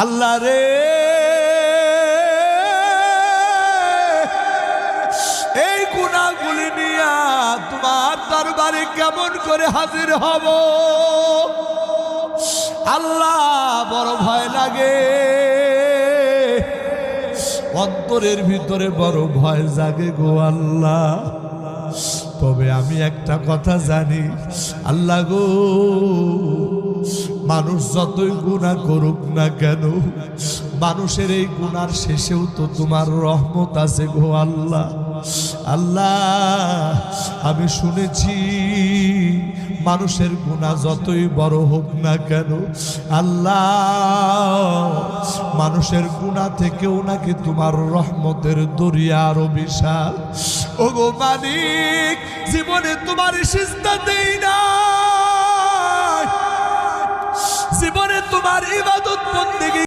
আল্লাহ রে, এই গুনাহগুলি নিয়া তোমার দরবারে কেমন করে হাজির হব আল্লাহ, বড় ভয় লাগে, অন্তরের ভিতরে বড় ভয় জাগে গো আল্লাহ। তবে আমি একটা কথা জানি আল্লাহ গো, মানুষ যতই গুনাহ করুক না কেন, মানুষের এই গুনার শেষেও তো তোমার রহমত আছে গো আল্লাহ। আল্লাহ আমি শুনেছি মানুষের গুনাহ যতই বড় হোক না কেন আল্লাহ, মানুষের গুনাহ থেকেও নাকি তোমার রহমতের দরিয়া আরো বিশাল। ওগো মালিক, জীবনে তোমার সিজদা দেই না, জীবনে তোমার ইবাদত বন্দেগী